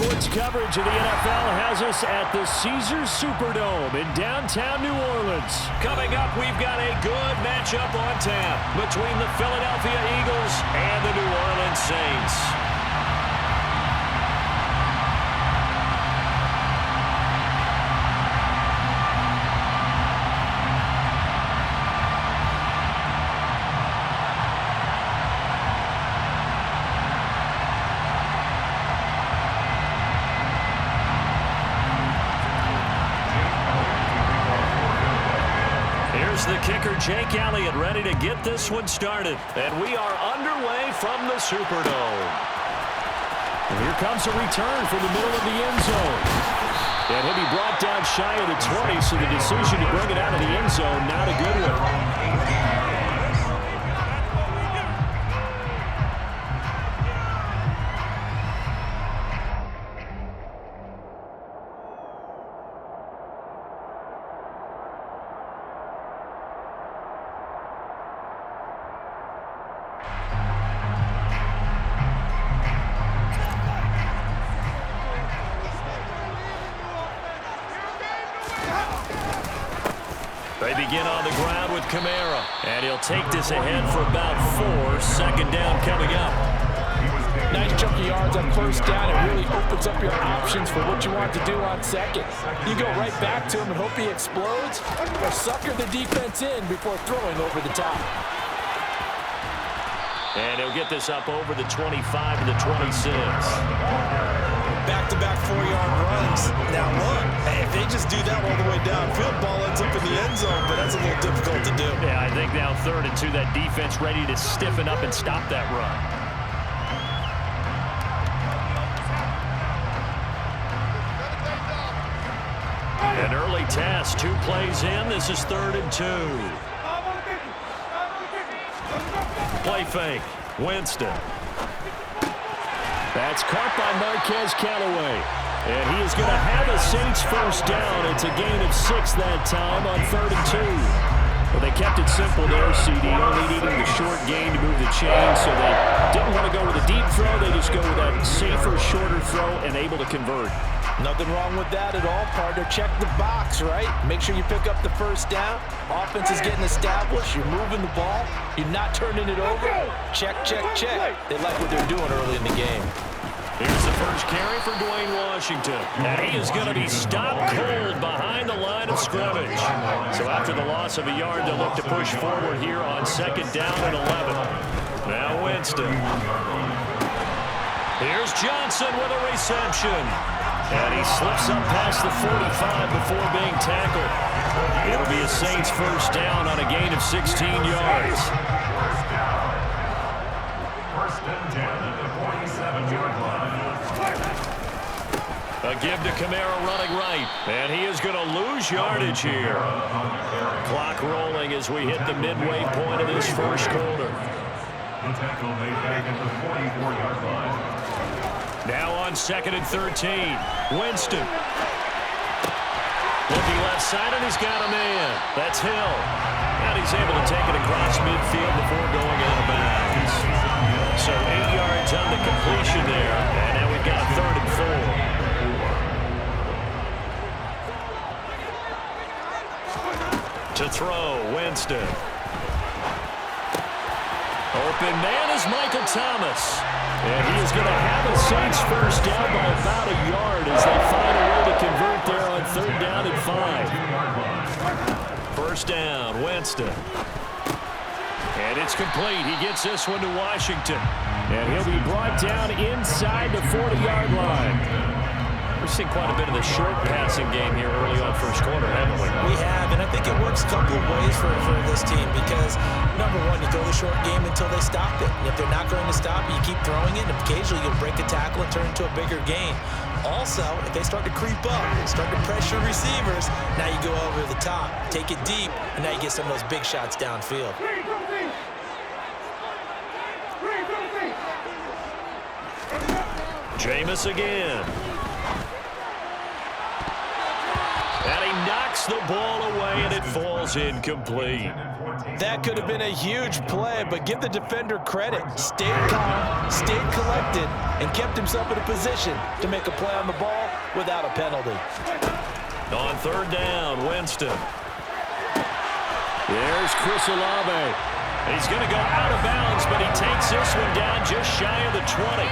Sports coverage of the NFL has us at the Caesars Superdome in downtown New Orleans. Coming up, we've got a good matchup on tap between the Philadelphia Eagles and the New Orleans Saints. The kicker, Jake Elliott, ready to get this one started. And we are underway from the Superdome. And here comes a return from the middle of the end zone. And he'll be brought down shy of the 20, so the decision to bring it out of the end zone, not a good one. They begin on the ground with Kamara, and he'll take this ahead for about 4. Second down coming up. Nice chunky yards on first down. It really opens up your options for what you want to do on second. You go right back to him and hope he explodes, or sucker the defense in before throwing over the top. And he'll get this up over the 25 to the 26. Back-to-back 4-yard runs. Now look, if they just do that all the way downfield, ball ends up in the end zone, but that's a little difficult to do. Yeah, I think now 3rd and 2, that defense ready to stiffen up and stop that run. An early task, 2 plays in. This is 3rd and 2. Play fake, Winston. That's caught by Marquez Callaway. And he is going to have a Saints first down. It's a gain of 6 that time on 3rd and 2. Well, they kept it simple there, CD, only needing the short gain to move the chain, so they didn't want to go with a deep throw. They just go with that safer, shorter throw and able to convert. Nothing wrong with that at all, partner. Check the box, right? Make sure you pick up the first down. Offense is getting established. You're moving the ball. You're not turning it over. Check, check, check. They like what they're doing early in the game. Here's the first carry for Dwayne Washington. And he is going to be stopped cold behind the line of scrimmage. So after the loss of a yard, they'll look to push forward here on 2nd down and 11. Now Winston. Here's Johnson with a reception. And he slips up past the 45 before being tackled. It'll be a Saints first down on a gain of 16 yards. First and 10 at the 47-yard line. A give to Kamara running right. And he is going to lose yardage here. Clock rolling as we hit the midway point of this first quarter. The tackle made back at the 44-yard line. Now on 2nd and 13. Winston. Looking left side, and he's got a man. That's Hill. And he's able to take it across midfield before going out of bounds. So 8 yards on the completion there. And now we've got a 3rd and 4. To throw, Winston. Open man is Michael Thomas. And he is going to have a Saints first down by about a yard as they find a way to convert there on 3rd down and 5. First down, Winston. And it's complete. He gets this one to Washington. And he'll be brought down inside the 40-yard line. We've seen quite a bit of the short passing game here early on first quarter, haven't we? We have, and I think it works a couple of ways for this team because, number one, you throw the short game until they stop it. And if they're not going to stop it, you keep throwing it, and occasionally you'll break a tackle and turn it into a bigger gain. Also, if they start to creep up, start to pressure receivers, now you go over the top, take it deep, and now you get some of those big shots downfield. Jameis again. And he knocks knocks the ball away, and it falls incomplete. That could have been a huge play, but give the defender credit. Stayed calm, stayed collected, and kept himself in a position to make a play on the ball without a penalty. On third down, Winston. There's Chris Olave. He's going to go out of bounds, but he takes this one down just shy of the 20.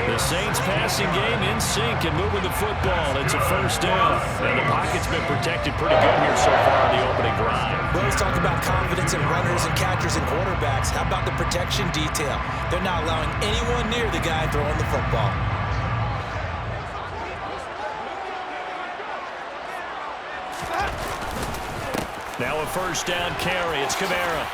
The Saints passing game in sync and moving the football. It's a first down. And the pocket's been protected pretty good here so far in the opening drive. We always talk about confidence in runners and catchers and quarterbacks. How about the protection detail? They're not allowing anyone near the guy throwing the football. Now a first down carry. It's Kamara.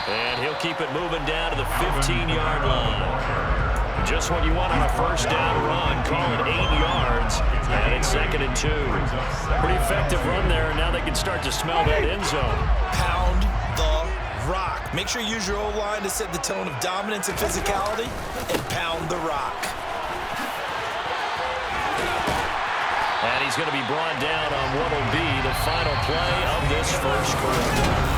And he'll keep it moving down to the 15-yard line. Just what you want on a first down run. Call it 8 yards. And it's 2nd and 2. Pretty effective run there, and now they can start to smell that end zone. Pound the rock. Make sure you use your O-line to set the tone of dominance and physicality, and pound the rock. And he's going to be brought down on what will be the final play of this first quarter.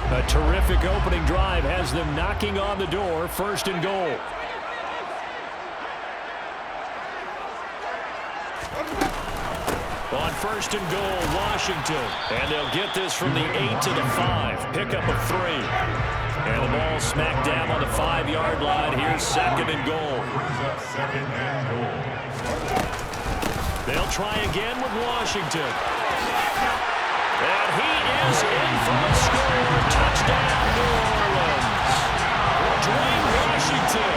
A terrific opening drive has them knocking on the door. 1st and goal. On 1st and goal, Washington. And they'll get this from the 8 to the 5. Pickup of 3. And the ball smacked down on the 5-yard line. Here's 2nd and goal. They'll try again with Washington. And he is in for the score. Touchdown, New Orleans. Dwayne Washington,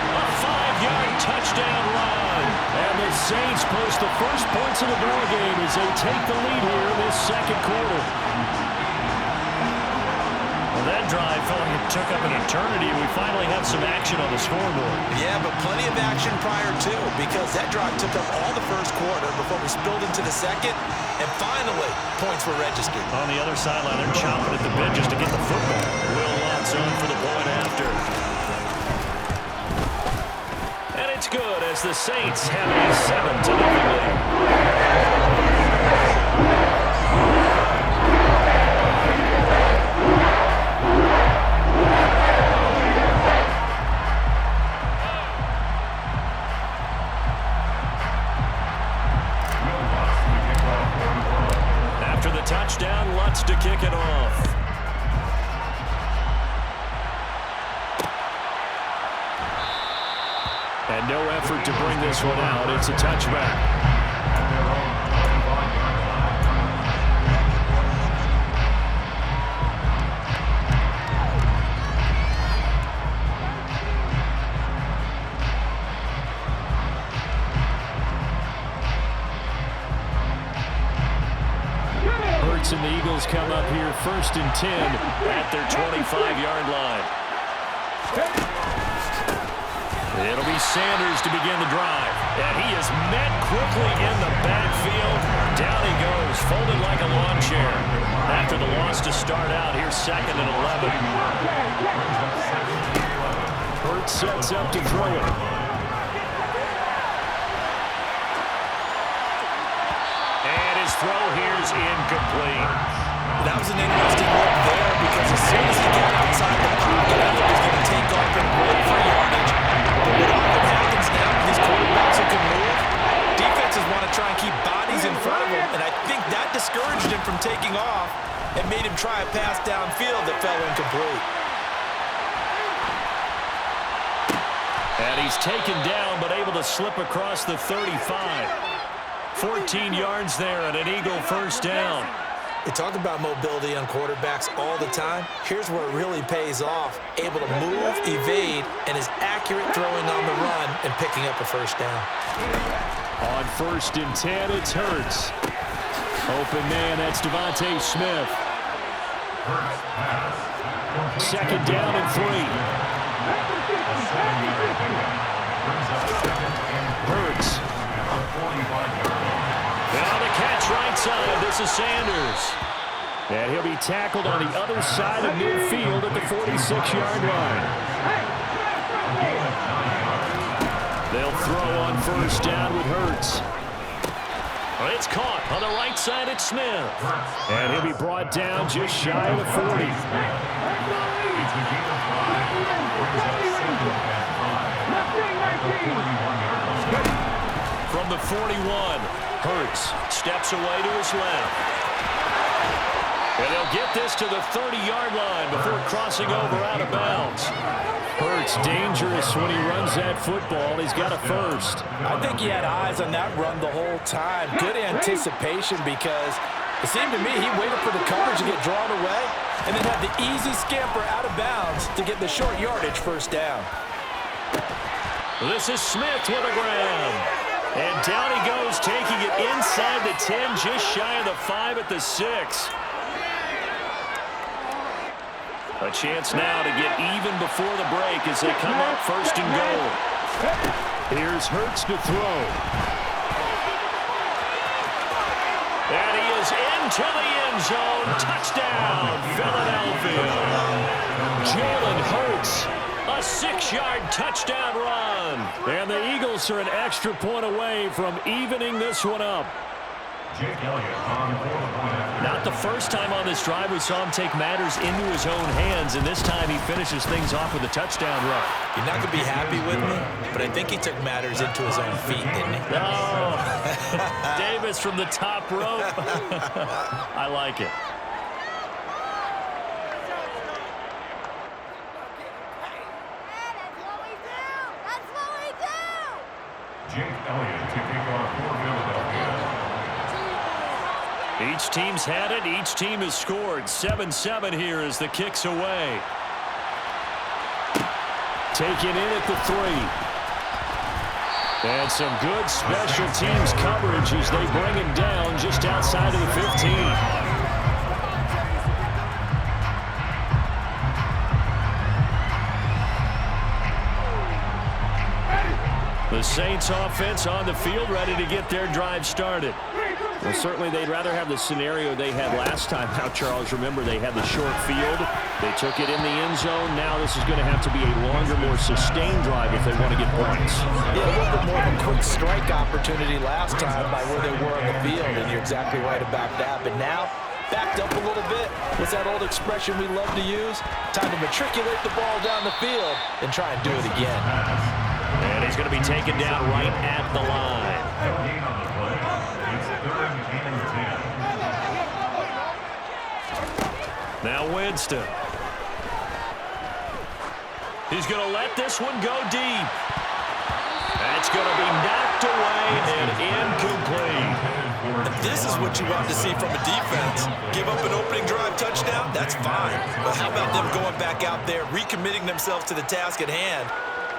a 5-yard touchdown run. And the Saints post the first points of the ball game as they take the lead here in this 2nd quarter. Well, that drive felt like it took up an eternity. We finally have some action on the scoreboard. Yeah, but plenty of action prior to, because that drive took up all the first quarter before we spilled into the 2nd, and finally, points were registered. On the other sideline, they're chomping at the bit just to get the football. Will Lutz on for the point after. And it's good as the Saints have a 7-0 lead. Touchdown, Lutz to kick it off. And no effort to bring this one out. It's a touchback. And the Eagles come up here 1st and 10 at their 25-yard line. It'll be Sanders to begin the drive. And he is met quickly in the backfield. Down he goes, folded like a lawn chair. After the loss to start out, here's 2nd and 11. Hurts sets up to throw it. Throw here's incomplete. That was an interesting look there because as soon as he got outside the pocket, I thought he was going to take off and roll for yardage. But what often happens now with these quarterbacks who can move, defenses want to try and keep bodies in front of him, and I think that discouraged him from taking off and made him try a pass downfield that fell incomplete. And he's taken down but able to slip across the 35. 14 yards there and an Eagle first down. They talk about mobility on quarterbacks all the time. Here's where it really pays off. Able to move, evade, and is accurate throwing on the run and picking up a first down. On 1st and 10, it's Hurts. Open man, that's Devontae Smith. 2nd down and 3. Hurts. Now the catch right side. This is Sanders. And he'll be tackled on the other side of midfield at the 46-yard line. They'll throw on first down with Hurts. It's caught on the right side at Smith. And he'll be brought down just shy of the 40. From the 41, Hurts steps away to his left. And they'll get this to the 30-yard line before crossing over out of bounds. Hurts dangerous when he runs that football. He's got a first. I think he had eyes on that run the whole time. Good anticipation because it seemed to me he waited for the coverage to get drawn away and then had the easy scamper out of bounds to get the short yardage first down. This is Smith with a grab. And down he goes, taking it inside the 10, just shy of the 5 at the 6. A chance now to get even before the break as they come up first and goal. Here's Hurts to throw. And he is into the end zone. Touchdown, Philadelphia. Jalen Hurts, a 6-yard touchdown run. And the Eagles are an extra point away from evening this one up. Not the first time on this drive we saw him take matters into his own hands, and this time he finishes things off with a touchdown run. You're not going to be happy with me, but I think he took matters into his own feet, didn't he? Oh, Davis from the top rope. I like it. Jake Elliott to kick off for Philadelphia. Each team's had it. Each team has scored. 7-7 here as the kick's away. Taken in at the 3. And some good special teams coverage as they bring him down just outside of the 15. The Saints offense on the field, ready to get their drive started. Well, certainly they'd rather have the scenario they had last time. Now, Charles, remember, they had the short field. They took it in the end zone. Now this is going to have to be a longer, more sustained drive if they want to get points. Yeah, a little bit more of a quick strike opportunity last time by where they were on the field, and you're exactly right about that. But now, backed up a little bit. What's that old expression we love to use? Time to matriculate the ball down the field and try and do it again. And he's going to be taken down right at the line. Now Winston. He's going to let this one go deep. That's going to be knocked away and incomplete. And this is what you want to see from a defense. Give up an opening drive touchdown, that's fine. But how about them going back out there, recommitting themselves to the task at hand,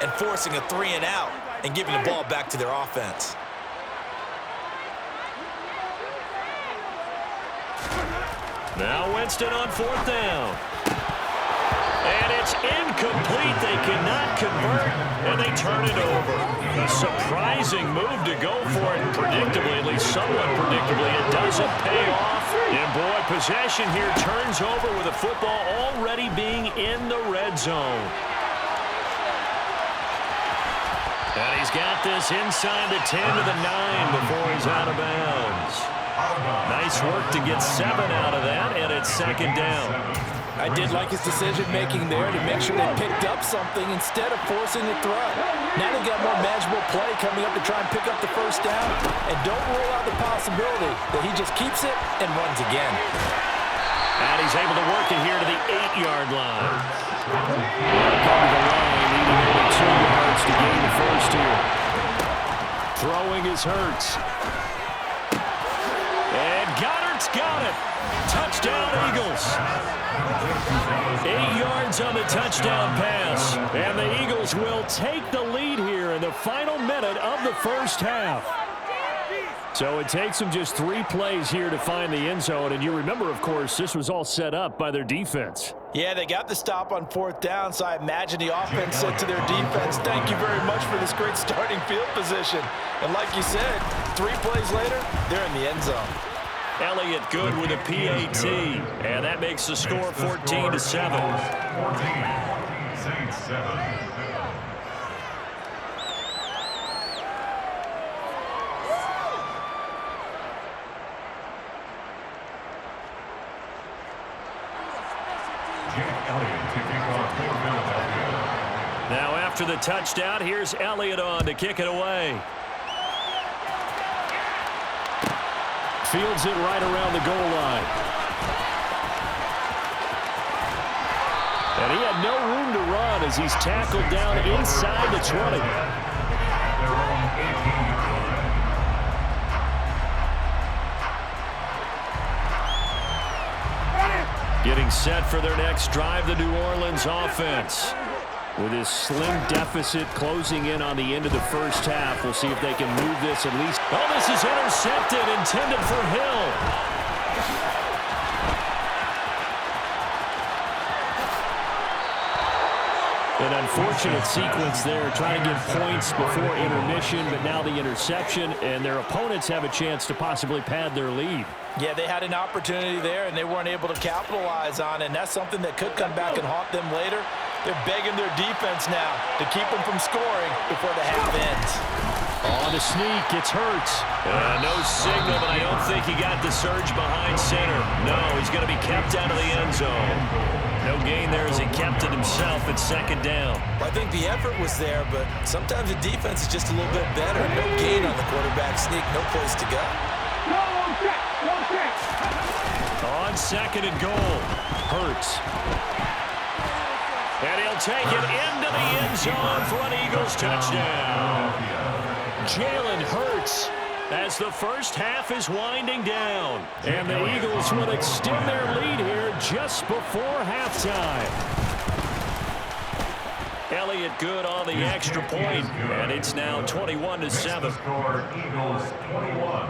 and forcing a 3-and-out and giving the ball back to their offense? Now Winston on 4th down. And it's incomplete. They cannot convert, and they turn it over. A surprising move to go for it. Predictably, at least somewhat predictably, it doesn't pay off. And boy, possession here turns over with the football already being in the red zone. And he's got this inside the 10 to the 9 before he's out of bounds. Nice work to get 7 out of that, and it's 2nd down. I did like his decision-making there to make sure they picked up something instead of forcing the throw. Now they got more manageable play coming up to try and pick up the first down, and don't rule out the possibility that he just keeps it and runs again. And he's able to work it here to the 8-yard line. Come to the line, needing only 2 yards to gain the first here. Throwing is Hurts. And Goddard's got it. Touchdown, Eagles. 8 yards on the touchdown pass. And the Eagles will take the lead here in the final minute of the first half. So it takes them just 3 plays here to find the end zone. And you remember, of course, this was all set up by their defense. Yeah, they got the stop on 4th down, so I imagine the offense said to their defense, thank you very much for this great starting field position. And like you said, 3 plays later, they're in the end zone. Elliott good with a PAT, and that makes the score 14-7. 14, Saints 7. Now after the touchdown, here's Elliott on to kick it away. Fields it right around the goal line. And he had no room to run as he's tackled down inside the 20. Getting set for their next drive, the New Orleans offense. With his slim deficit closing in on the end of the first half, we'll see if they can move this at least. Oh, this is intercepted, intended for Hill. An unfortunate sequence there, trying to get points before intermission, but now the interception, and their opponents have a chance to possibly pad their lead. Yeah, they had an opportunity there, and they weren't able to capitalize on it, and that's something that could come back and haunt them later. They're begging their defense now to keep them from scoring before the half ends. On the sneak, it's Hurts. No signal, but I don't think he got the surge behind center. No, he's going to be kept out of the end zone. No gain there as he kept it himself at 2nd down. Well, I think the effort was there, but sometimes the defense is just a little bit better. No gain on the quarterback sneak, no place to go. On 2nd and goal, Hurts. And he'll take it into the end zone for an Eagles touchdown. Jalen Hurts as the first half is winding down. And the Eagles will extend their lead here just before halftime. Elliott good on the extra point, and it's now 21-7. Score Eagles 21,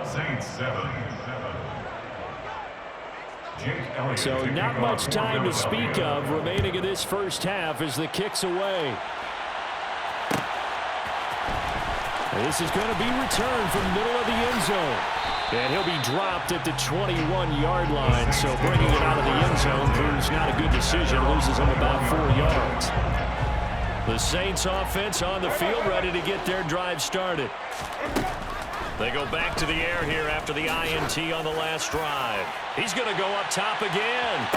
Saints 7. So not much time to speak of remaining in this first half as the kick's away. This is going to be returned from the middle of the end zone. And he'll be dropped at the 21-yard line, so bringing it out of the end zone proves not a good decision. Loses him about 4 yards. The Saints offense on the field ready to get their drive started. They go back to the air here after the INT on the last drive. He's going to go up top again.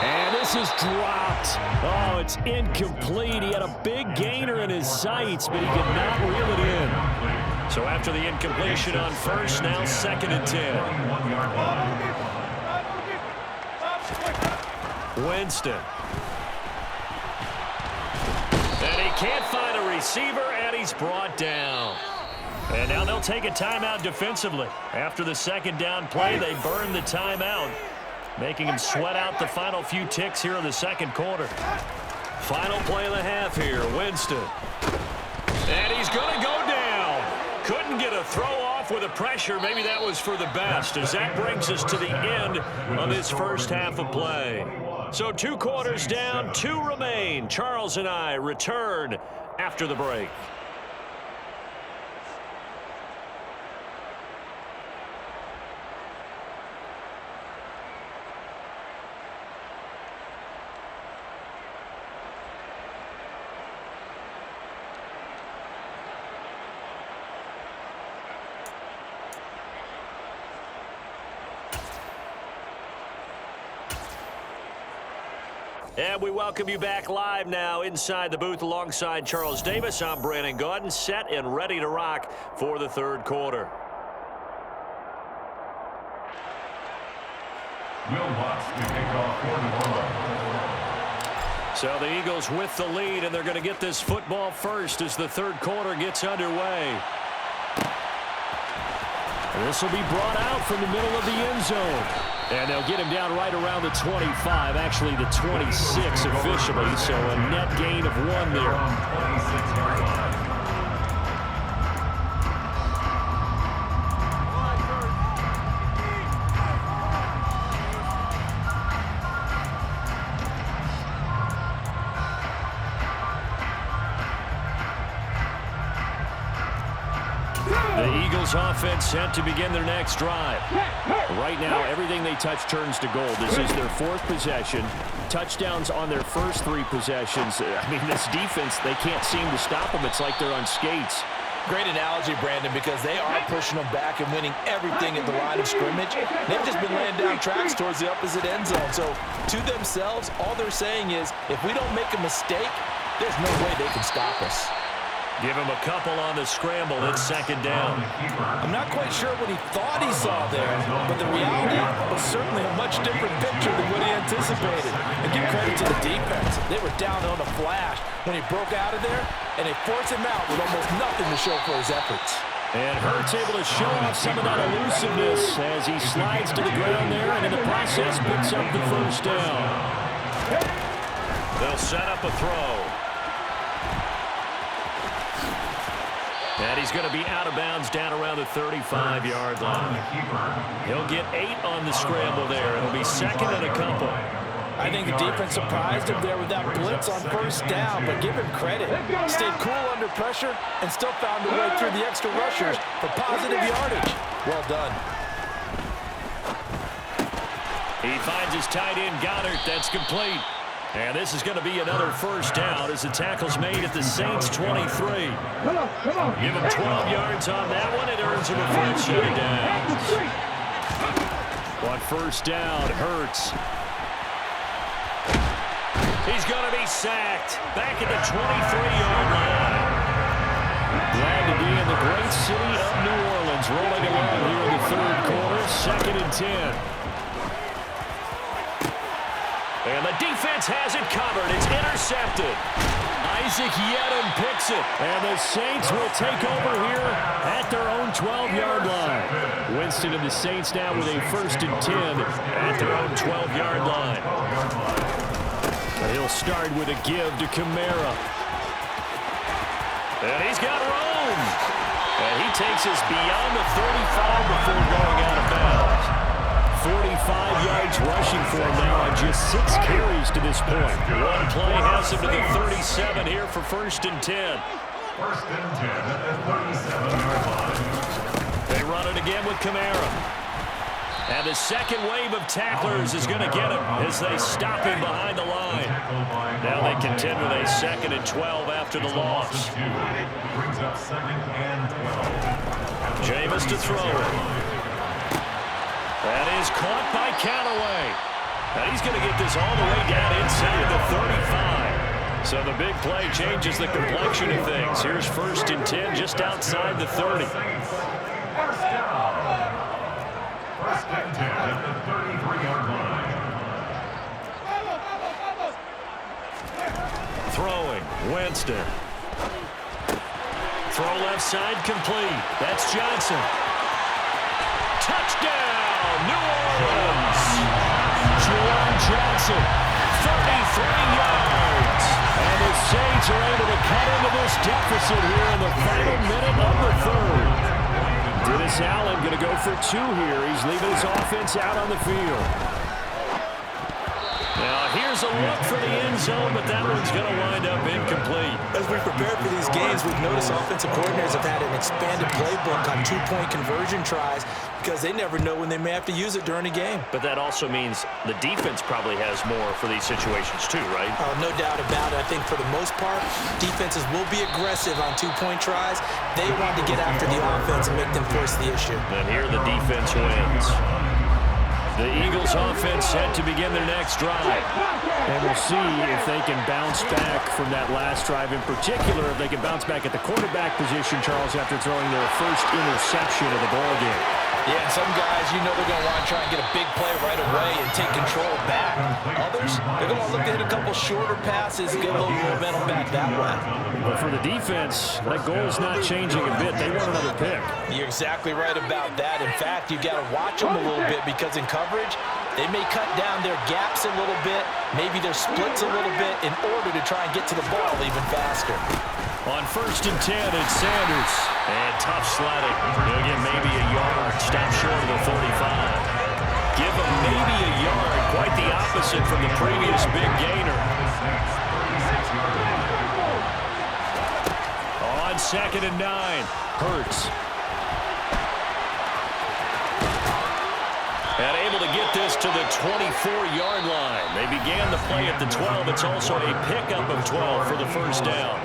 And this is dropped. Oh, it's incomplete. He had a big gainer in his sights, but he could not reel it in. So after the incompletion on first, now 2nd and 10. Winston. And he can't find a receiver, and he's brought down. And now they'll take a timeout defensively. After the 2nd down play, they burn the timeout, making him sweat out the final few ticks here in the 2nd quarter. Final play of the half here, Winston. And he's going to go down. Couldn't get a throw off with the pressure. Maybe that was for the best, as that brings us to the end of this first half of play. So 2 quarters down, 2 remain. Charles and I return after the break. And we welcome you back live now inside the booth alongside Charles Davis. I'm Brandon Gaudin, set and ready to rock for the 3rd quarter. Will Watts to kick off for New Orleans. So the Eagles with the lead, and they're going to get this football first as the 3rd quarter gets underway. This will be brought out from the middle of the end zone. And they'll get him down right around the 25, actually the 26 officially, so a net gain of 1 there. Eagles offense set to begin their next drive. Right now, everything they touch turns to gold. This is their 4th possession. Touchdowns on their first 3 possessions. I mean, this defense, they can't seem to stop them. It's like they're on skates. Great analogy, Brandon, because they are pushing them back and winning everything at the line of scrimmage. They've just been laying down tracks towards the opposite end zone. So, to themselves, all they're saying is, if we don't make a mistake, there's no way they can stop us. Give him a couple on the scramble. It's 2nd down. I'm not quite sure what he thought he saw there, but the reality was certainly a much different picture than what he anticipated. And give credit to the defense. They were down on a flash when he broke out of there, and they forced him out with almost nothing to show for his efforts. And Hurts able to show off some of that elusiveness as he slides to the ground there and in the process picks up the 1st down. They'll set up a throw. And he's going to be out of bounds down around the 35-yard line. He'll get 8 on the scramble there. It'll be 2nd and a couple. I think the defense surprised him there with that blitz on 1st down, but give him credit. Stayed cool under pressure and still found a way through the extra rushers for positive yardage. Well done. He finds his tight end, Goddard. That's complete. And this is going to be another 1st down as the tackle's made at the Saints' 23. Give him 12 yards on that one. It earns him a 1st set of downs. On 1st down, Hurts. He's going to be sacked. Back at the 23-yard line. Glad to be in the great city of New Orleans. Rolling along here in the 3rd quarter. 2nd and 10. And the defense has it covered. It's intercepted. Isaac Yedem picks it. And the Saints will take over here at their own 12-yard line. Winston and the Saints now with a 1st and 10 at their own 12-yard line. And he'll start with a give to Kamara. And he's got room. And he takes us beyond the 35 before going out of bounds. 45 yards rushing for him now on just 6 carries to this point. One play has him to the 37 here for 1st and 10. 1st and 10 at the 37-yard line. They run it again with Kamara. And the 2nd wave of tacklers is going to get him as they stop him behind the line. Now they contend with a 2nd and 12 after the loss. Brings up 2nd and 12. Jameis to throw it. That is caught by Callaway. And he's going to get this all the way down inside the 35. So the big play changes the complexion of things. Here's 1st and 10 just outside the 30. 1st down. 1st and 10 at the 33-yard line. Throwing, Winston. Throw left side complete. That's Johnson. Touchdown! New Orleans. Juwan Johnson, 33 yards. And the Saints are able to cut into this deficit here in the final minute of the 3rd. Dennis Allen going to go for 2 here. He's leaving his offense out on the field. Now here's a look for the end zone, but that one's going to wind up incomplete. As we prepare for these games, we've noticed offensive coordinators have had an expanded playbook on 2-point conversion tries because they never know when they may have to use it during a game. But that also means the defense probably has more for these situations too, right? No doubt about it. I think for the most part, defenses will be aggressive on 2-point tries. They want to get after the offense and make them force the issue. And here the defense wins. The Eagles offense set to begin their next drive. And we'll see if they can bounce back from that last drive. In particular, if they can bounce back at the quarterback position, Charles, after throwing their first interception of the ballgame. Yeah, some guys, you know they're going to want to try and get a big play right away and take control back. Others, they're going to look to hit a couple shorter passes and get a little momentum back that way. But for the defense, that goal's not changing a bit. They want another pick. You're exactly right about that. In fact, you got to watch them a little bit because in coverage, they may cut down their gaps a little bit, maybe their splits a little bit in order to try and get to the ball even faster. On 1st and 10, it's Sanders. And tough sledding. He'll get maybe a yard. Stop short of the 35. Give him maybe a yard. Quite the opposite from the previous big gainer. On 2nd and 9, Hurts. 24-yard line. They began the play at the 12. It's also a pickup of 12 for the first down.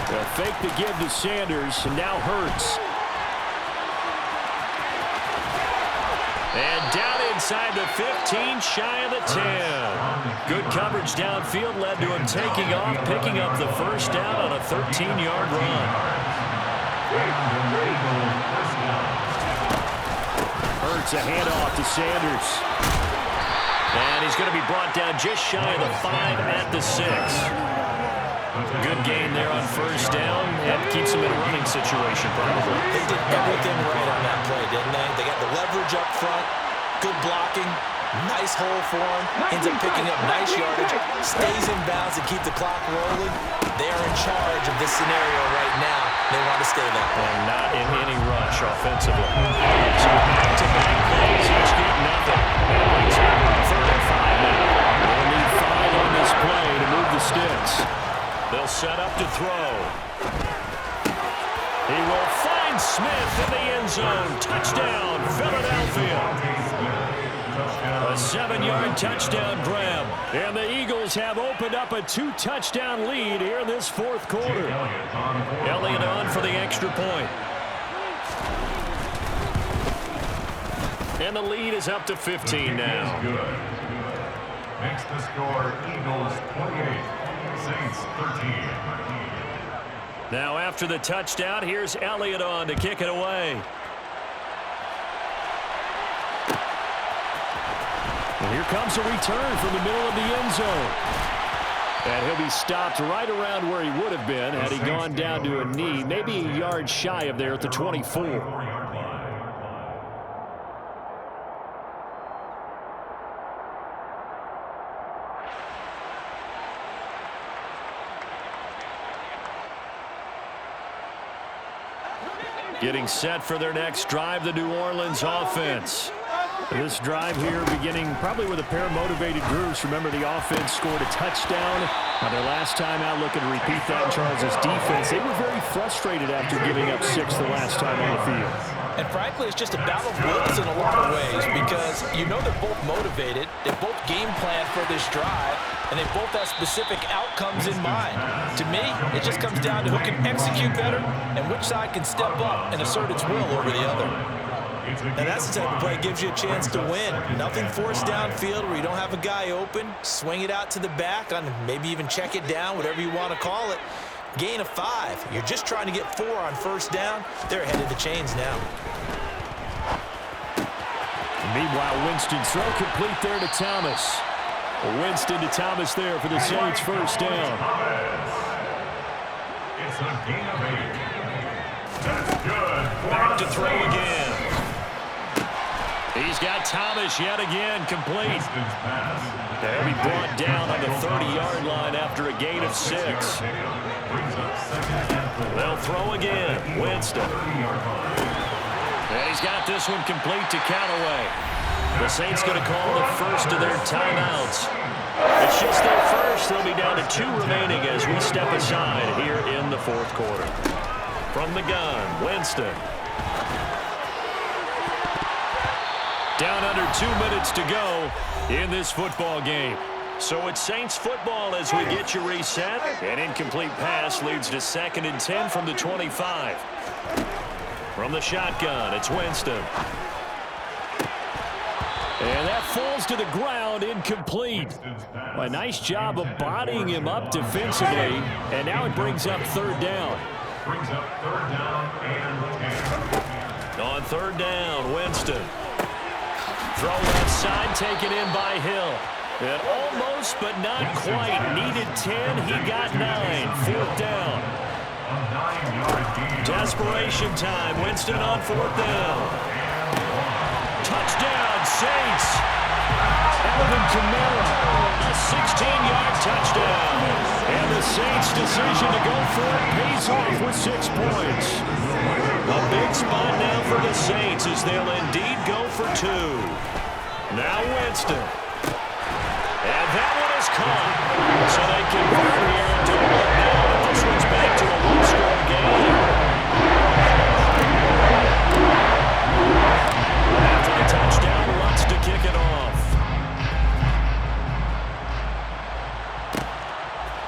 They'll fake the give to Sanders, and now Hurts. And down inside the 15, shy of the 10. Good coverage downfield led to him taking off, picking up the first down on a 13-yard run. Hurts a handoff to Sanders. And he's going to be brought down just shy of the 5 at the 6. Good game there on first down, and keeps him in a running situation probably. They did everything right on that play, didn't they? They got the leverage up front, good blocking, nice hole for him, ends up picking up nice yardage, stays in bounds to keep the clock rolling. They are in charge of this scenario right now. They want to stay that way. And not in any rush offensively. So back-to-back plays, each get nothing. And it brings him 3rd and 5 now. They'll need 5 on this play to move the sticks. They'll set up to throw. He will find Smith in the end zone. Touchdown, Philadelphia. A 7-yard touchdown grab. And the Eagles have opened up a 2-touchdown lead here in this 4th quarter. Elliott on for the extra point. And the lead is up to 15 now. Makes the score Eagles 28. Saints 13. Now after the touchdown, here's Elliott on to kick it away. And here comes a return from the middle of the end zone. And he'll be stopped right around where he would have been had he gone down to a knee, maybe a yard shy of there at the 24. Getting set for their next drive, the New Orleans offense. This drive here beginning probably with a pair of motivated groups. Remember, the offense scored a touchdown on their last time out, looking to repeat that in Charles' defense. They were very frustrated after giving up 6 the last time on the field. And frankly, it's just a battle of wills in a lot of ways because you know they're both motivated, they both game plan for this drive, and they both have specific outcomes in mind. To me, it just comes down to who can execute better and which side can step up and assert its will over the other. And that's the type of play that gives you a chance to win. Nothing forced downfield where you don't have a guy open. Swing it out to the back, on maybe even check it down, whatever you want to call it. Gain of 5. You're just trying to get 4 on first down. They're ahead of the chains now. Meanwhile, Winston's throw complete there to Thomas. Winston to Thomas there for the Saints' first down. It's a gain of 8. That's good. Back to throw again. He's got Thomas yet again complete. They'll be brought down on the 30-yard line after a gain of 6. They'll throw again. Winston. And he's got this one complete to Callaway. The Saints going to call the first of their timeouts. It's just their first. They'll be down to 2 remaining as we step aside here in the 4th quarter. From the gun, Winston. Down under 2 minutes to go in this football game. So it's Saints football as we get you reset. An incomplete pass leads to 2nd and 10 from the 25. From the shotgun, it's Winston. And that falls to the ground, incomplete. A nice job of bodying him up defensively. And now it brings up 3rd down. Brings up 3rd down and 10. On 3rd down, Winston. Throw left side, taken in by Hill. And almost, but not quite. Needed 10, he got 9. 4th down. Desperation time. Winston on 4th down. Touchdown, Saints. Alvin Kamara, a 16-yard touchdown. And the Saints' decision to go for it pays off with 6 points. A big spot now for the Saints as they'll indeed go for 2. Now Winston. caught, so they convert here into a 1-0. This one's back to a one-score game. After the touchdown, Lutz to kick it off.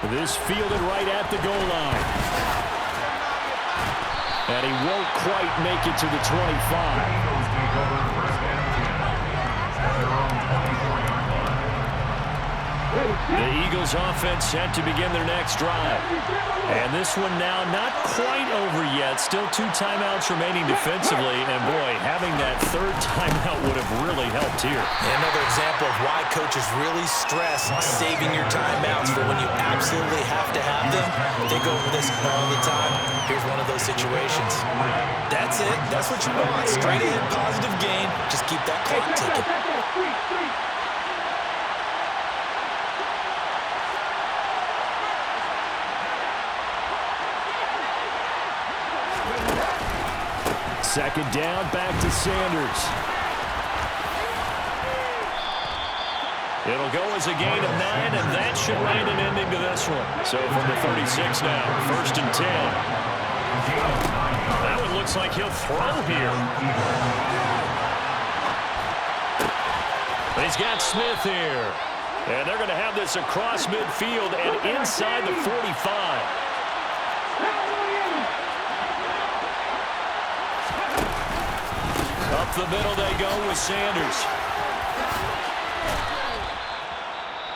This fielded right at the goal line. And he won't quite make it to the 25. The Eagles offense set to begin their next drive. And this one now not quite over yet. Still 2 timeouts remaining defensively. And boy, having that third timeout would have really helped here. Another example of why coaches really stress saving your timeouts for when you absolutely have to have them. They go over this all the time. Here's one of those situations. That's it. That's what you want. Straight ahead, positive gain. Just keep that clock ticking. Second down, back to Sanders. It'll go as a gain of 9, and that should land an ending to this one. So from the 36 now, 1st and 10. That one looks like he'll throw here. He's got Smith here. And they're going to have this across midfield and inside the 45. Up the middle they go with Sanders.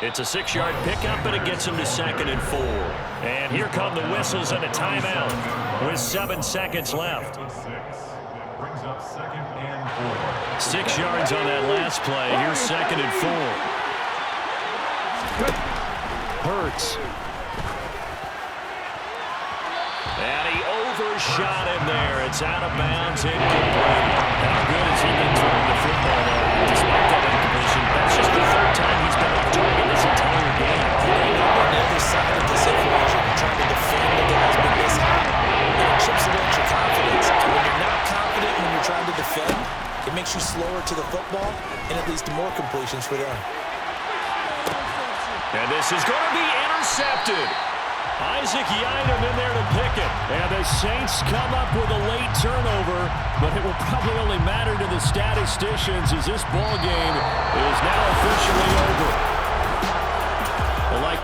It's a 6-yard pickup, and it gets him to 2nd and 4. And here come the whistles and a timeout with 7 seconds left. 6 yards on that last play. Here's 2nd and 4. Hurts. And he overshot him there. It's out of bounds. How good is he been throwing the football there? Despite that incompletion, that's just the 3rd time he's been off target this entire game. On the other side of this equation, trying to defend the guy's been this high. It chips away at your confidence. And when you're not confident when you're trying to defend, it makes you slower to the football and it leads to more completions for them. And this is going to be intercepted. Isaac Yiadom in there to pick it. And the Saints come up with a late turnover, but it will probably only matter to the statisticians as this ball game is now officially over. Well, like